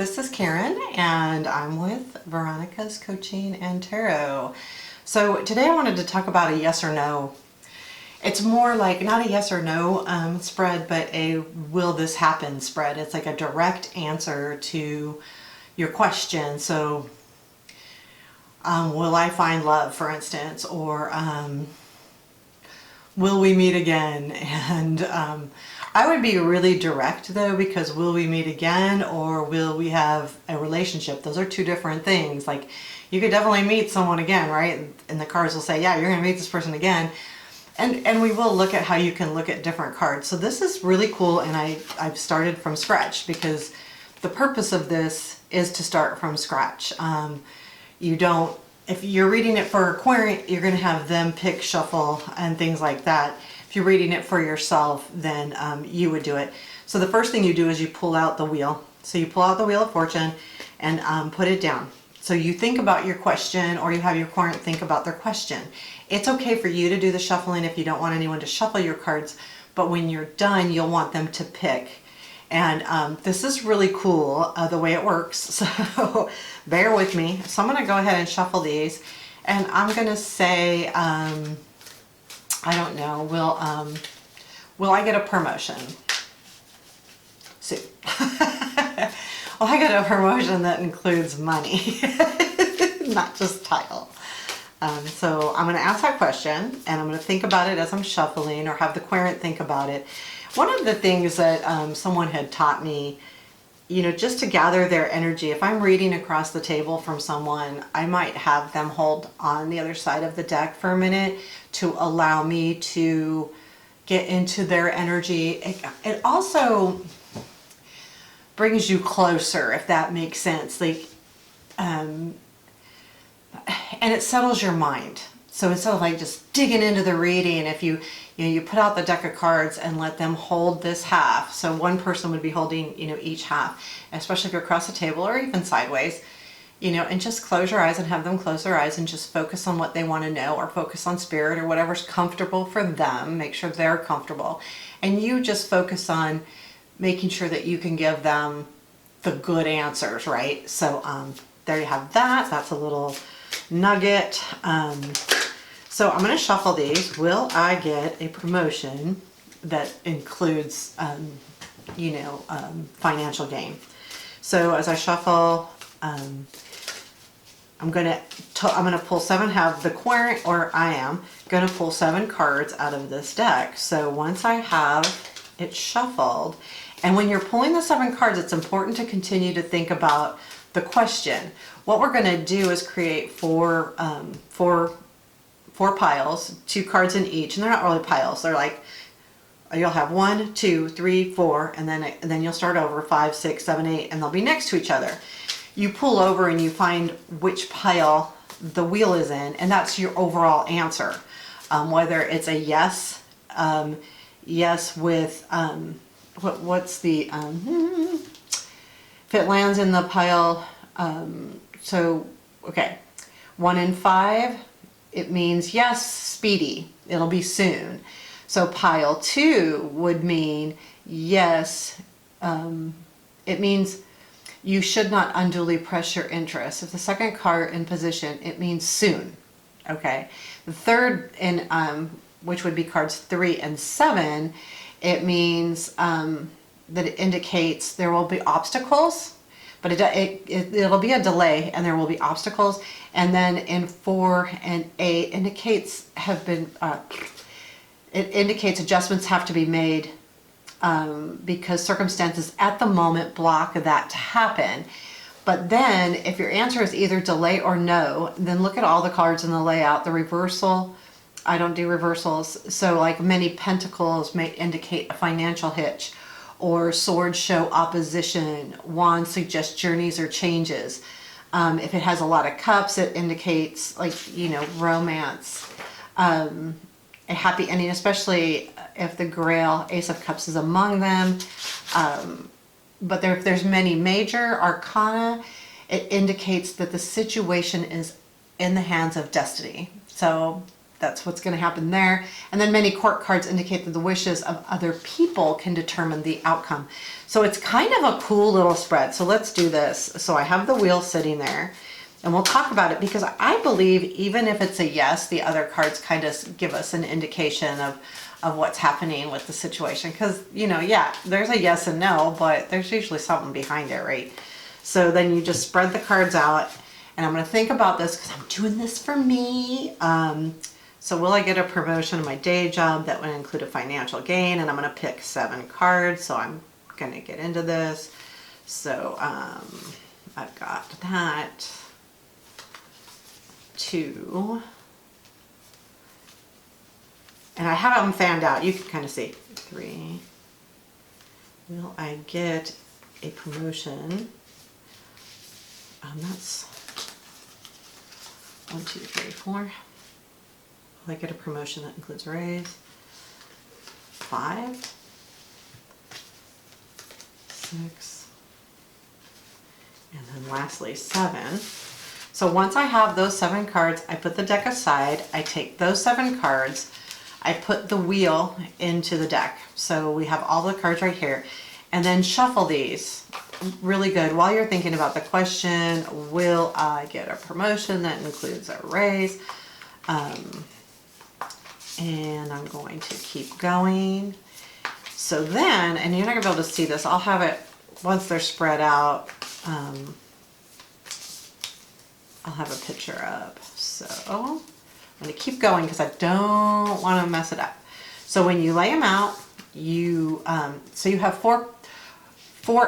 This is Karen and I'm with Veronica's Coaching and Tarot. So today I wanted to talk about a yes or no. It's more like not a yes or no spread, but a will this happen spread. It's like a direct answer to your question. So will I find love, for instance, or will we meet again? And I would be really direct though, because will we meet again or will we have a relationship? Those are two different things. Like you could definitely meet someone again, right? And the cards will say, yeah, you're going to meet this person again. And we will look at how you can look at different cards. So this is really cool, and I've started from scratch because the purpose of this is to start from scratch. If you're reading it for a querent, you're going to have them pick, shuffle, and things like that. If you're reading it for yourself, then you would do it. So the first thing you do is you pull out the wheel. So you pull out the Wheel of Fortune and put it down. So you think about your question, or you have your querent think about their question. It's okay for you to do the shuffling if you don't want anyone to shuffle your cards, but when you're done, you'll want them to pick. And this is really cool, the way it works, so bear with me. So I'm going to go ahead and shuffle these, and I'm going to say, I don't know, will I get a promotion? See, well, I get a promotion that includes money, not just title. So I'm going to ask that question, and I'm going to think about it as I'm shuffling, or have the querent think about it. One of the things that someone had taught me, just to gather their energy, if I'm reading across the table from someone, I might have them hold on the other side of the deck for a minute to allow me to get into their energy. It also brings you closer, if that makes sense. And it settles your mind. So instead of like just digging into the reading, if you put out the deck of cards and let them hold this half. So one person would be holding, each half, especially if you're across the table or even sideways, and just close your eyes and have them close their eyes and just focus on what they want to know, or focus on spirit or whatever's comfortable for them. Make sure they're comfortable. And you just focus on making sure that you can give them the good answers, right? So there you have that. That's a little nugget. So I'm going to shuffle these. Will I get a promotion that includes, financial gain? So as I shuffle, I'm going to pull seven. Have the querent, or I am going to pull 7 cards out of this deck. So once I have it shuffled, and when you're pulling the 7 cards, it's important to continue to think about the question. What we're going to do is create four piles, 2 cards in each, and they're not really piles. They're like, you'll have 1, 2, 3, 4, and then you'll start over 5, 6, 7, 8, and they'll be next to each other. You pull over and you find which pile the wheel is in, and that's your overall answer. Whether it's a yes, yes with what's the if it lands in the pile. So okay, 1 and 5. It means yes, speedy, it'll be soon. So pile 2 would mean yes, it means you should not unduly press your interest. If the second card in position, it means soon, okay? The third, which would be cards 3 and 7, it means that it indicates there will be obstacles, but it'll be a delay, and there will be obstacles. And then in 4 and 8 indicates it indicates adjustments have to be made because circumstances at the moment block that to happen. But then if your answer is either delay or no, then look at all the cards in the layout. The reversal, I don't do reversals. So like many pentacles may indicate a financial hitch, or swords show opposition, wands suggest journeys or changes. If it has a lot of cups, it indicates romance, a happy ending, especially if the Grail, Ace of Cups, is among them. But if there's many major arcana, it indicates that the situation is in the hands of destiny. So that's what's going to happen there. And then many court cards indicate that the wishes of other people can determine the outcome. So it's kind of a cool little spread. So let's do this. So I have the wheel sitting there, and we'll talk about it, because I believe even if it's a yes, the other cards kind of give us an indication of what's happening with the situation. Because, you know, yeah, there's a yes and no, but there's usually something behind it, right? So then you just spread the cards out, and I'm going to think about this because I'm doing this for me. So will I get a promotion in my day job that would include a financial gain? And I'm going to pick 7 cards. So I'm going to get into this. So I've got that. 2. And I have them fanned out. You can kind of see. 3. Will I get a promotion? That's 1, 2, 3, 4. Will I get a promotion that includes a raise? 5, 6, and then lastly 7. So once I have those 7 cards, I put the deck aside. I take those 7 cards, I put the wheel into the deck. So we have all the cards right here, and then shuffle these really good while you're thinking about the question. Will I get a promotion that includes a raise? And I'm going to keep going. So then, and you're not gonna be able to see this, I'll have it once they're spread out. I'll have a picture up. So I'm gonna keep going because I don't want to mess it up. So when you lay them out, you so you have four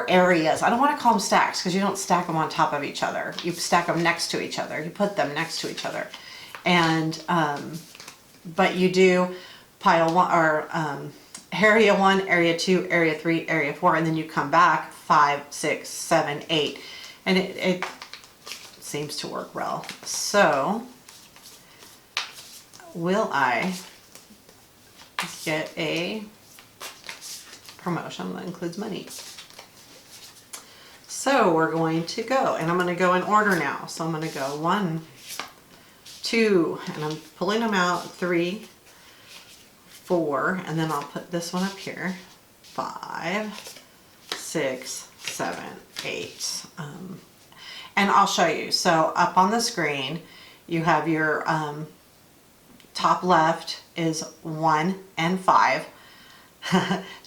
areas. I don't want to call them stacks because you don't stack them on top of each other. You stack them next to each other. You put them next to each other, and but you do pile 1 or area 1, area 2, area 3, area 4, and then you come back 5, 6, 7, 8, and it seems to work well. So will I get a promotion that includes money? So we're going to go, and I'm going to go in order now. So I'm going to go 1, 2, and I'm pulling them out, 3, 4, and then I'll put this one up here, 5, 6, 7, 8. And I'll show you. So up on the screen, you have your top left is 1 and 5.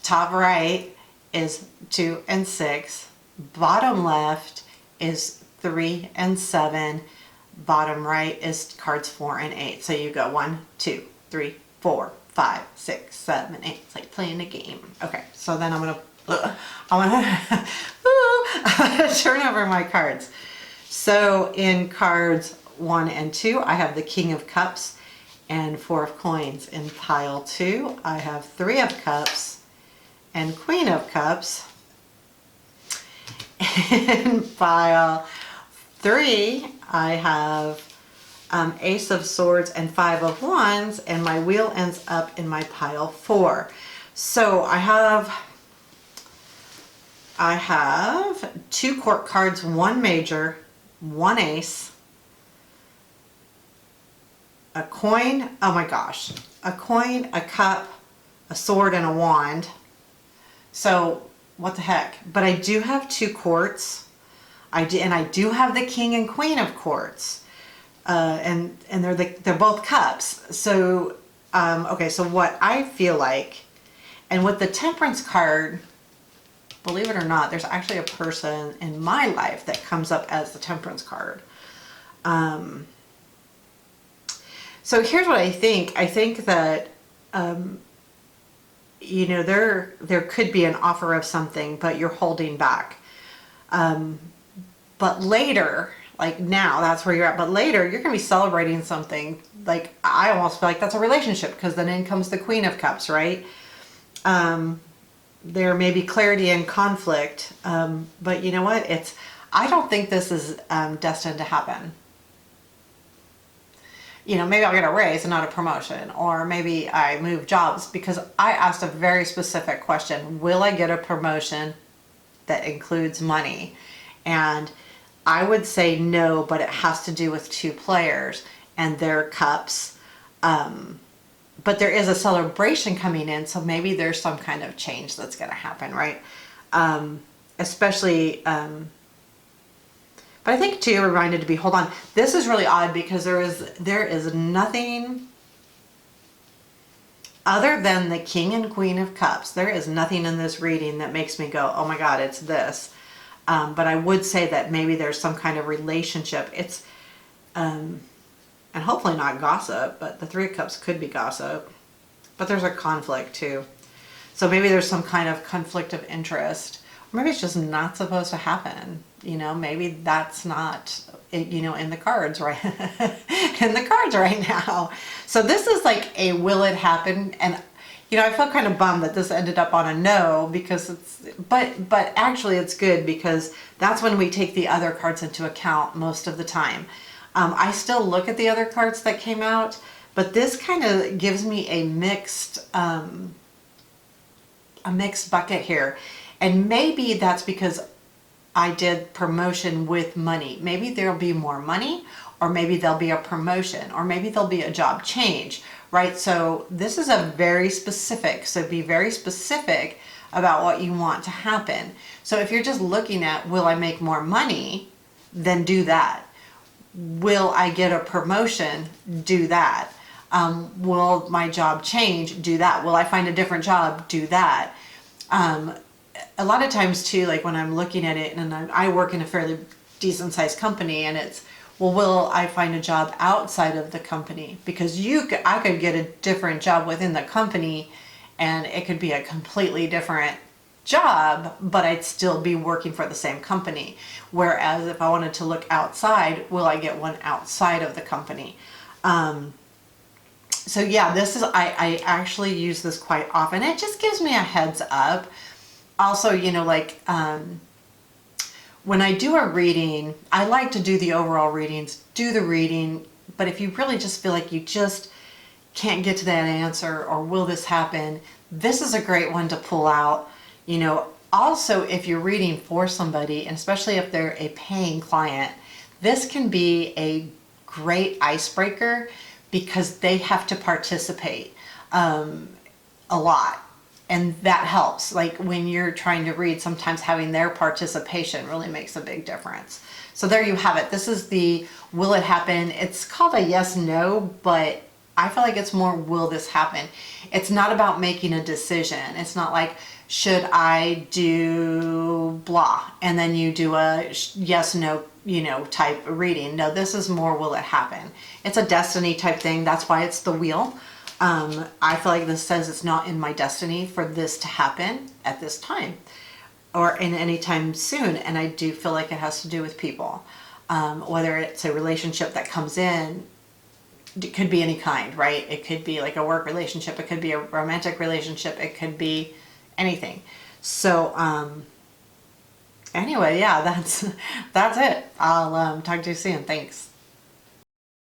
Top right is 2 and 6. Bottom left is 3 and 7. Bottom right is cards 4 and 8. So you go 1, 2, 3, 4, 5, 6, 7, 8. It's like playing a game. Okay, so then I'm gonna turn over my cards. So in cards 1 and 2, I have the King of Cups and 4 of Coins. In pile 2, I have 3 of Cups and Queen of Cups. In pile 3, I have Ace of Swords and 5 of Wands, and my wheel ends up in my pile 4. So I have 2 court cards, 1 major, 1 ace, a coin, oh my gosh, a coin, a cup, a sword, and a wand. So what the heck? But I do have 2 courts. I do have the King and Queen of Courts, and they're both cups. So okay, so what I feel like, and with the Temperance card, believe it or not, there's actually a person in my life that comes up as the Temperance card. So here's what I think. I think that you know, there could be an offer of something, but you're holding back. But later, like now, that's where you're at. But later, you're going to be celebrating something. Like, I almost feel like that's a relationship, because then in comes the Queen of Cups, right? There may be clarity and conflict, but you know what? I don't think this is destined to happen. You know, maybe I'll get a raise and not a promotion, or maybe I move jobs, because I asked a very specific question. Will I get a promotion that includes money? And I would say no, but it has to do with 2 players and their cups. But there is a celebration coming in, so maybe there's some kind of change that's going to happen, right? Especially, but I think too, you're reminded to be, hold on, this is really odd because there is nothing other than the King and Queen of Cups. There is nothing in this reading that makes me go, oh my God, it's this. But I would say that maybe there's some kind of relationship. It's, and hopefully not gossip, but the Three of Cups could be gossip. But there's a conflict too. So maybe there's some kind of conflict of interest. Or maybe it's just not supposed to happen. You know, maybe that's not, you know, in the cards, right? in the cards right now. So this is like a will it happen? And, you know, I feel kind of bummed that this ended up on a no because it's, but actually it's good because that's when we take the other cards into account most of the time. I still look at the other cards that came out, but this kind of gives me a mixed bucket here. And maybe that's because I did promotion with money. Maybe there'll be more money, or maybe there'll be a promotion, or maybe there'll be a job change, right? So this is a very specific, so be very specific about what you want to happen. So if you're just looking at, will I make more money? Then do that. Will I get a promotion? Do that. Will my job change? Do that. Will I find a different job? Do that. A lot of times too, like when I'm looking at it, and I work in a fairly decent sized company, and it's, well, will I find a job outside of the company? Because I could get a different job within the company and it could be a completely different job, but I'd still be working for the same company. Whereas if I wanted to look outside, will I get one outside of the company? So yeah, this is, I actually use this quite often. It just gives me a heads up. Also, you know, like, when I do a reading, I like to do the overall readings, do the reading, but if you really just feel like you just can't get to that answer, or will this happen, this is a great one to pull out. You know, also if you're reading for somebody, and especially if they're a paying client, this can be a great icebreaker because they have to participate a lot. And that helps. Like when you're trying to read, sometimes having their participation really makes a big difference. So there you have it. This is the will it happen. It's called a yes, no, but I feel like it's more will this happen. It's not about making a decision. It's not like, should I do blah? And then you do a yes, no, you know, type reading. No, this is more will it happen. It's a destiny type thing. That's why it's the wheel. I feel like this says it's not in my destiny for this to happen at this time or in any time soon. And I do feel like it has to do with people. Whether it's a relationship that comes in, it could be any kind, right? It could be like a work relationship. It could be a romantic relationship. It could be anything. So, anyway, yeah, that's it. I'll talk to you soon. Thanks.